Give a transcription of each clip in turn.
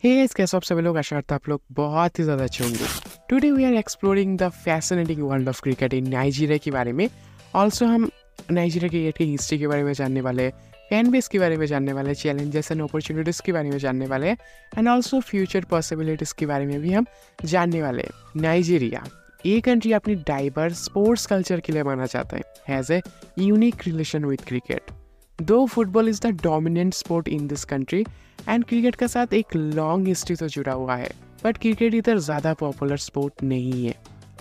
Hey guys, कैसे हो आप सभी लोग। आशा करता आप लोग बहुत ही ज़्यादा अच्छे होंगे। Today we are exploring the fascinating world of cricket in Nigeria के बारे में। ऑल्सो हम नाइजीरिया क्रिकेट की हिस्ट्री के बारे में जानने वाले, फैन बेस के बारे में जानने वाले, चैलेंजेस एंड अपॉर्चुनिटीज़ के बारे में जानने वाले एंड ऑल्सो फ्यूचर पॉसिबिलिटीज़ के बारे में भी हम जानने वाले। नाइजीरिया ये कंट्री अपनी डाइवर्स स्पोर्ट्स कल्चर के लिए माना जाता है, has a unique relation with cricket. दो football is the dominant sport in this country and cricket के साथ एक लॉन्ग हिस्ट्री तो जुड़ा हुआ है, बट क्रिकेट इधर ज़्यादा पॉपुलर स्पोर्ट नहीं है।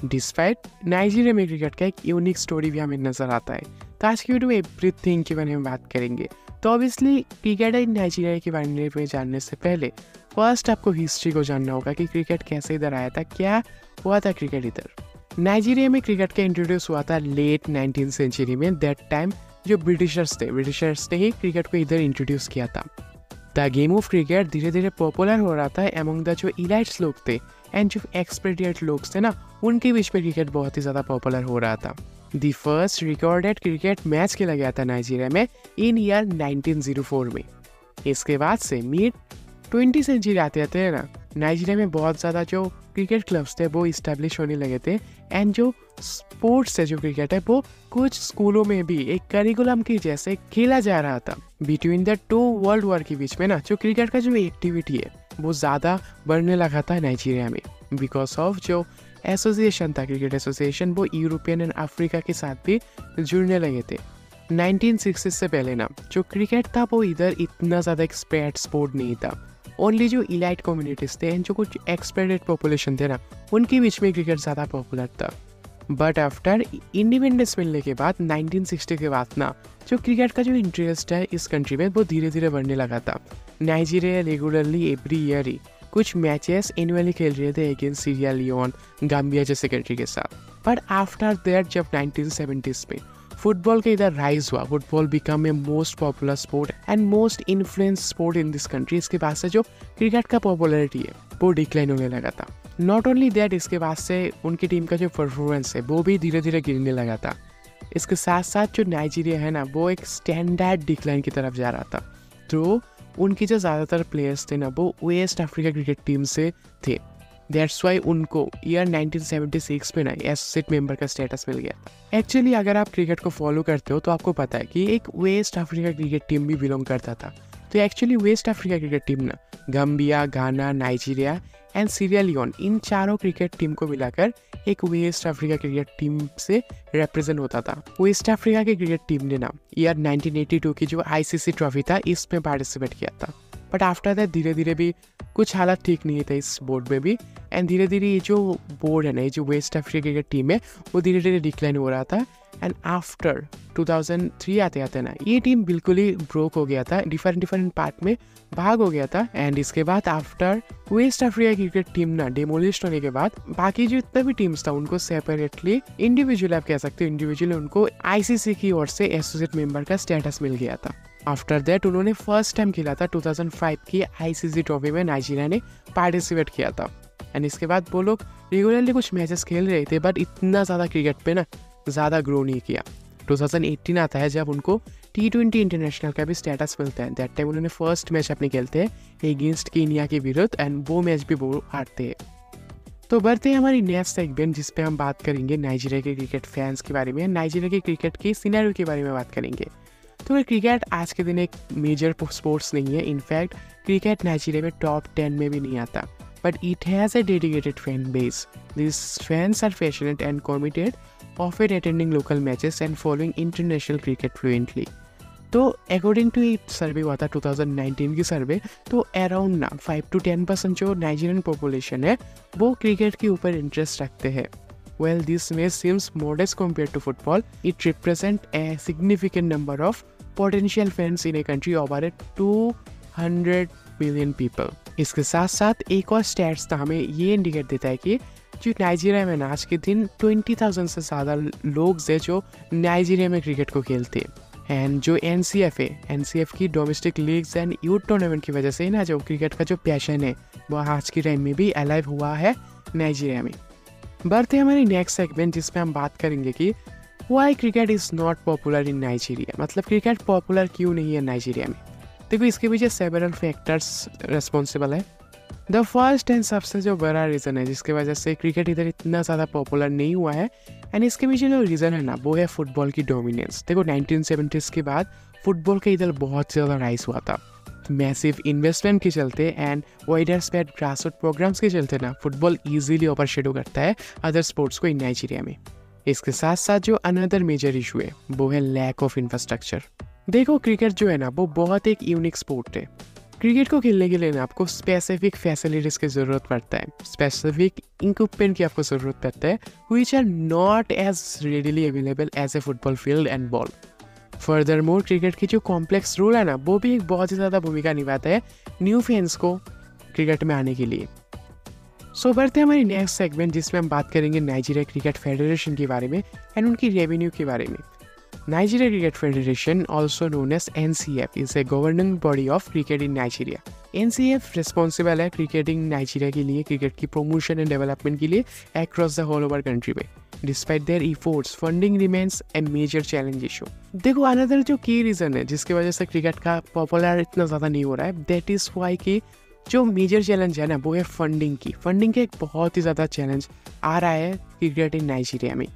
डिस्पाइट नाइजीरिया में क्रिकेट का एक यूनिक स्टोरी भी हमें नज़र आता है। तो आज की वीडियो में एवरीथिंग के बारे में बात करेंगे। तो ऑब्वियसली क्रिकेट इन नाइजीरिया के बारे में जानने से पहले फर्स्ट आपको हिस्ट्री को जानना होगा कि क्रिकेट कैसे इधर आया था, क्या हुआ था क्रिकेट इधर। नाइजीरिया में क्रिकेट का इंट्रोड्यूस हुआ था लेट 19th सेंचुरी में। दैट टाइम जो ब्रिटिशर्स ने ही क्रिकेट को इधर इंट्रोड्यूस किया था। द गेम ऑफ क्रिकेट धीरे धीरे पॉपुलर हो रहा था एमंग द जो इलाइट्स लोग थे एंड जो एक्सपेरिएंट लोग थे ना, उनके बीच में क्रिकेट बहुत ही ज़्यादा पॉपुलर हो रहा था। The first recorded cricket match खेला गया था नाइजीरिया में इन ईयर 1904 में। इसके बाद से मिड 20th सेंचुरी आते आते है ना, नाइजीरिया में बहुत ज़्यादा जो क्रिकेट क्लब्स थे वो इस्टेब्लिश होने लगे थे एंड जो स्पोर्ट्स है, जो क्रिकेट है, वो कुछ स्कूलों में भी एक करिकुलम के जैसे खेला जा रहा था। Between the two world war के बीच में ना, जो क्रिकेट का जो एक्टिविटी है वो ज़्यादा बढ़ने लगा था नाइजीरिया में, बिकॉज ऑफ जो एसोसिएशन था, क्रिकेट एसोसिएशन, वो यूरोपियन एंड अफ्रीका के साथ भी जुड़ने लगे थे। 1960 से पहले ना जो क्रिकेट था वो इधर इतना ज़्यादा एक स्प्रेड स्पोर्ट नहीं था। ओनली जो इलाइट कम्युनिटीज़ थे एंड जो कुछ एक्सपेक्टेड पॉपुलेशन थे ना, उनके बीच में क्रिकेट ज़्यादा पॉपुलर था। बट आफ्टर इंडिपेंडेंस मिलने के बाद 1960 के बाद ना, जो क्रिकेट का जो इंटरेस्ट है इस कंट्री में वो धीरे धीरे बढ़ने लगा था। नाइजीरिया रेगुलरली एवरी ईयर ही कुछ मैचेस एनुअली खेल रहे थे अगेंस्ट सीरिया लियोन, गाम्बिया जैसे कंट्री के साथ। बट आफ्टर दैट जब 1970s में फुटबॉल का इधर राइज हुआ, football become a most popular sport and most influence sport in this country. इसके बाद से जो क्रिकेट का पॉपुलरिटी है वो डिक्लाइन होने लगा था। नॉट ओनली दैट, इसके बाद से उनकी टीम का जो परफॉर्मेंस है वो भी धीरे धीरे गिरने लगा था। इसके साथ साथ जो नाइजीरिया है ना, वो एक स्टैंडर्ड डिक्लाइन की तरफ जा रहा था। तो उनकी जो ज़्यादातर प्लेयर्स थे ना, वो वेस्ट अफ्रीका क्रिकेट टीम से थे। दैट्स वाई उनको ईयर 1976 में ना एसोसिएट मेंबर का स्टेटस मिल गया था। एक्चुअली अगर आप क्रिकेट को फॉलो करते हो तो आपको पता है कि एक वेस्ट अफ्रीका क्रिकेट टीम भी बिलोंग करता था। तो actually West Africa cricket team ना Gambia, Ghana, Nigeria and Sierra, इन चारों क्रिकेट टीम को मिलाकर एक वेस्ट अफ्रीका क्रिकेट टीम से रिप्रेजेंट होता था। वेस्ट अफ्रीका की क्रिकेट टीम ने ना ईयर 1982 की जो आईसीसी ट्रॉफी था इसमें पार्टिसिपेट किया था। बट आफ्टर दैट धीरे धीरे भी कुछ हालात ठीक नहीं थे इस बोर्ड में भी, एंड धीरे धीरे ये जो बोर्ड है ना, ये जो वेस्ट अफ्रीका क्रिकेट टीम है वो धीरे धीरे डिक्लाइन हो रहा था। एंड आफ्टर 2003 आते आते ना ये टीम बिल्कुल ही ब्रोक हो गया था, डिफरेंट पार्ट में भाग हो गया था। एंड इसके बाद after West Africa cricket team ना डिमोलिश होने के बाद बाकी जो इतना भी टीम्स था उनको सेपरेटली, इंडिविजुअली आप कह सकते हो, इंडिविजुअली उनको आईसीसी की ओर से एसोसिएट मेंबर का स्टेटस मिल गया था। आफ्टर दैट उन्होंने फर्स्ट टाइम खेला था 2005 की आईसीसी ट्रॉफी में, नाइजीरिया ने पार्टिसिपेट किया था। एंड इसके बाद वो लोग रेगुलरली कुछ मैचेस खेल रहे थे, बट इतना ज़्यादा क्रिकेट पे ना ज़्यादा ग्रो नहीं किया। 2018 आता है जब उनको T20 इंटरनेशनल का भी स्टेटस मिलता है। दैट टाइम उन्होंने फर्स्ट मैच अपने खेलते हैं अगेंस्ट कीनिया के विरुद्ध एंड वो मैच भी वो हारते हैं। तो बढ़ते हैं हमारी नेक्स्ट सेगमेंट, जिस पे हम बात करेंगे नाइजीरिया के क्रिकेट फैंस के बारे में, नाइजीरिया के क्रिकेट के सिनेरियो के बारे में बात करेंगे। तो क्रिकेट आज के दिन एक मेजर स्पोर्ट्स नहीं है। इनफैक्ट क्रिकेट नाइजीरिया में टॉप 10 में भी नहीं आता, but it has a dedicated fan base. These fans are passionate and committed, often attending local matches and following international cricket fluently. तो अकॉर्डिंग टू एक सर्वे हुआ था 2019 की सर्वे, तो अराउंड ना 5 to 10% जो नाइजीरियन पॉपुलेशन है वो क्रिकेट के ऊपर इंटरेस्ट रखते हैं। Well, this may seems modest compared to football. It represents a significant number of potential fans in a country over 200 million people. इसके साथ साथ एक और स्टैट्स था हमें ये इंडिकेट देता है कि जो नाइजीरिया में आज के दिन 20,000 से ज़्यादा लोग हैं जो नाइजीरिया में क्रिकेट को खेलते हैं। एंड जो एनसीएफ है, एनसीएफ की domestic leagues and youth tournament की वजह से ना जो क्रिकेट का जो पैशन है वो आज के टाइम में भी अलाइव हुआ है नाइजीरिया में। बढ़ते हैं हमारी नेक्स्ट सेगमेंट, जिसमें हम बात करेंगे कि why cricket is not popular in Nigeria. मतलब क्रिकेट पॉपुलर क्यों नहीं है नाइजीरिया में। देखो इसके पीछे सेवरल फैक्टर्स रिस्पॉन्सिबल है। द फर्स्ट एंड सबसे जो बड़ा रीज़न है जिसकी वजह से क्रिकेट इधर इतना ज़्यादा पॉपुलर नहीं हुआ है, एंड इसके पीछे जो रीज़न है ना वो है फुटबॉल की डोमिनेंस। देखो 1970s के बाद फुटबॉल का इधर बहुत ज़्यादा राइज हुआ था। मैसिव इन्वेस्टमेंट के चलते and wider spread grassroot programmes के चलते ना फुटबॉल ईजिली ओवरशैडो करता है अदर स्पोर्ट्स को इन नाइजीरिया में। इसके साथ साथ जो अनदर मेजर इशू है वो है लैक ऑफ इंफ्रास्ट्रक्चर। देखो क्रिकेट जो है ना वो बहुत एक यूनिक स्पोर्ट है। क्रिकेट को खेलने के लिए ना आपको स्पेसिफिक फैसिलिटीज़ की ज़रूरत पड़ता है, स्पेसिफिक इक्विपमेंट की आपको ज़रूरत पड़ता है, which are not as readily available as a football field and ball. Further more cricket की जो कॉम्प्लेक्स रूल है ना वो भी एक बहुत ही ज़्यादा भूमिका निभाता है न्यू फैंस को क्रिकेट में आने के लिए। सो बढ़ते हैं हमारी नेक्स्ट सेगमेंट जिसमें हम बात करेंगे नाइजीरिया क्रिकेट फेडरेशन के बारे में एंड उनकी रेवेन्यू के बारे में। Nigeria Cricket Federation, also known as NCF, is a governing body of cricket in Nigeria. NCF responsible है क्रिकेटिंग नाइजीरिया के लिए, क्रिकेट की प्रमोशन एंड डेवलपमेंट के लिए across the whole over country में। Despite their efforts, funding remains a major challenge issue. देखो another जो की रीज़न है जिसकी वजह से क्रिकेट का पॉपुलर इतना ज़्यादा नहीं हो रहा है, दैट इज़ वाई कि जो मेजर चैलेंज है ना वो है फंडिंग की। फंडिंग का एक बहुत ही ज़्यादा चैलेंज आ रहा है क्रिकेट इन नाइजीरिया में।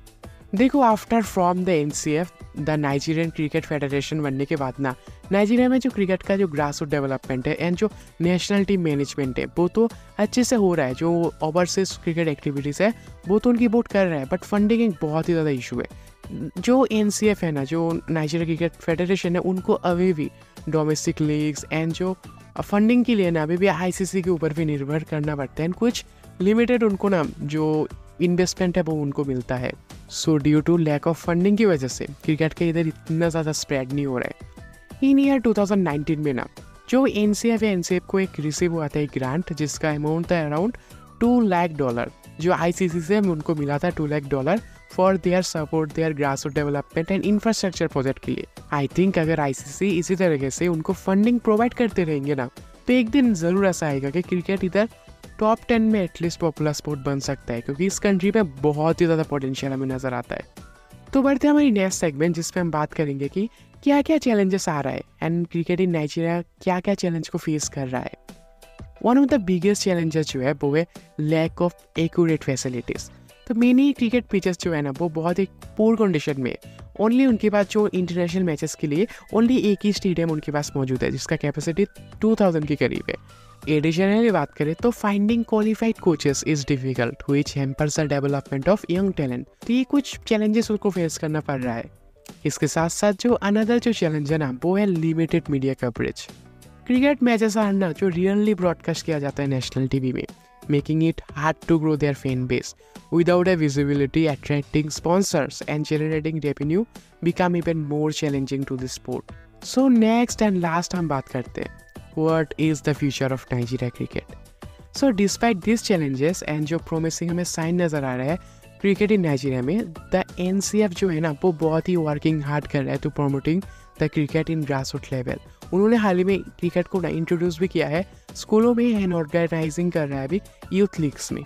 देखो after from the NCF the Nigerian cricket federation बनने के बाद ना नाइजीरिया में जो क्रिकेट का जो ग्रासरूट डेवलपमेंट है एंड जो नेशनल टीम मैनेजमेंट है वो तो अच्छे से हो रहा है। जो ओवरसीज क्रिकेट एक्टिविटीज़ है वो तो उनकी बोर्ड कर रहा है, बट फंडिंग एक बहुत ही ज़्यादा इशू है। जो NCF है ना, जो नाइजीरिया क्रिकेट फेडरेशन है, उनको अभी भी डोमेस्टिक लीग्स एंड जो फंडिंग के लिए ना अभी भी ICC के ऊपर भी निर्भर करना पड़ता है एंड कुछ लिमिटेड उनको ना जो इन्वेस्टमेंट है वो उनको मिलता है। So due to lack of funding की वजह से क्रिकेट का इधर इतना ज़्यादा स्प्रेड नहीं हो रहा है। इन ईयर 2019 में ना जो NCF है, NCF को एक रिसीव हुआ था एक ग्रांट जिसका अमाउंट था अराउंड $2 लाख, जो ICC से उनको मिला था $2 lakh for their support their grassroot development and infrastructure project के लिए। आई थिंक अगर ICC इसी तरीके से उनको फंडिंग प्रोवाइड करते रहेंगे ना तो एक दिन ज़रूर ऐसा आएगा कि क्रिकेट इधर टॉप 10 में एटलीस्ट पॉपुलर स्पोर्ट बन सकता है, क्योंकि इस कंट्री में बहुत ही ज़्यादा पोटेंशियल हमें नज़र आता है। तो बढ़ते हैं हमारी नेक्स्ट सेगमेंट जिसमें हम बात करेंगे कि क्या क्या चैलेंजेस आ रहा है एंड क्रिकेट इन नाइजीरिया क्या क्या चैलेंज को फेस कर रहा है। One of the biggest challenges जो है वो है लैक ऑफ एक्यूरेट फैसिलिटीज़। तो मेनली क्रिकेट पिचेस जो है ना वो बहुत एक पुअर कंडीशन में है। ओनली उनके पास जो इंटरनेशनल मैचेस के लिए ओनली एक ही स्टेडियम उनके पास मौजूद है जिसका कैपेसिटी 2000 के करीब है। एडिशनली बात करें तो finding qualified coaches is difficult which hampers the development of young talent. तो ये कुछ चैलेंजेस उनको फेस करना पड़ रहा है। इसके साथ साथ जो अनदर जो चैलेंज है ना वो है limited media coverage. Cricket matches are ना जो रियली ब्रॉडकास्ट किया जाता है नेशनल टीवी में, making it hard to grow their fan base without a visibility, attracting sponsors and generating revenue become even more challenging to this sport. So next and last हम बात करते हैं What is the future of Nigeria cricket? So despite these challenges and जो promising हमें sign नज़र आ रहा है cricket in Nigeria में, द NCF जो है ना वो बहुत ही वर्किंग हार्ड कर रहा है to promoting the cricket in grassroot level. उन्होंने हाल ही में क्रिकेट को ना इंट्रोड्यूस भी किया है स्कूलों में एंड ऑर्गेनाइजिंग कर रहा है अभी यूथ लीग्स में,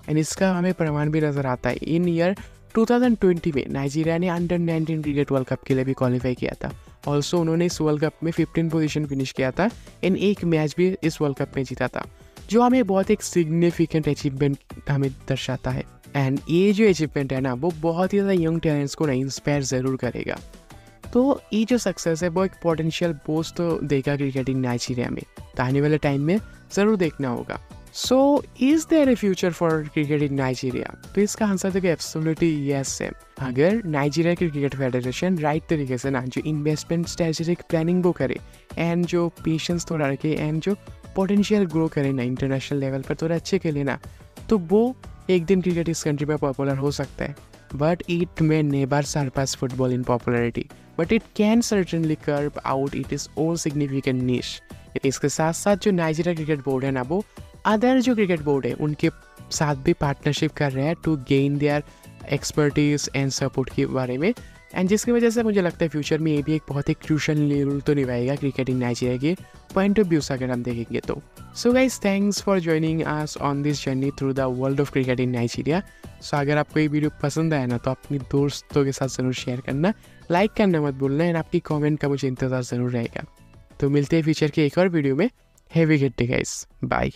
एंड इसका हमें प्रमाण भी नज़र आता है। इन ईयर 2020 में नाइजीरिया ने अंडर 19 क्रिकेट वर्ल्ड कप के लिए भी क्वालिफाई किया था। ऑल्सो उन्होंने इस वर्ल्ड कप में 15 पोजीशन फिनिश किया था एंड एक मैच भी इस वर्ल्ड कप में जीता था, जो हमें बहुत एक सिग्निफिकेंट अचीवमेंट हमें दर्शाता है। एंड ये जो अचीवमेंट है ना वो बहुत ही ज़्यादा यंग टैलेंट्स को ना इंस्पायर ज़रूर करेगा। तो ये जो सक्सेस है वो एक पोटेंशियल बूस्ट तो देगा क्रिकेट इन नाइजीरिया में, तो आने वाले टाइम में ज़रूर देखना होगा। So is there a future for cricket in Nigeria? तो इसका आंसर देखिए एब्सोल्युटली यस है। अगर नाइजीरिया की क्रिकेट फेडरेशन राइट तरीके से ना जो इन्वेस्टमेंट स्ट्रेटेजिक प्लानिंग वो करे एंड जो पेशेंस थोड़ा रखे एंड जो पोटेंशियल ग्रो करे ना इंटरनेशनल लेवल पर थोड़ा अच्छे खेले ना, तो वो एक दिन क्रिकेट इस कंट्री में पॉपुलर हो सकता है। But it may never surpass football in popularity, but it can certainly carve out it is own significant niche. इसके साथ साथ जो नाइजीरिया क्रिकेट बोर्ड है ना वो अदर जो क्रिकेट बोर्ड है उनके साथ भी पार्टनरशिप कर रहे हैं to gain their expertise and support के बारे में, एंड जिसकी वजह से मुझे लगता है फ्यूचर में ये भी एक बहुत ही क्रूशल रोल तो निभाएगा क्रिकेट इन नाइजीरिया के पॉइंट ऑफ व्यू से अगर हम देखेंगे तो। So guys thanks for joining us on this journey through the world of cricket in Nigeria. So अगर आपको ये वीडियो पसंद आया ना तो अपने दोस्तों के साथ ज़रूर शेयर करना, लाइक करना मत भूलना, एंड आपकी कॉमेंट का मुझे इंतज़ार ज़रूर रहेगा। तो मिलते हैं फ्यूचर के एक और वीडियो में। Have a good day guys, bye.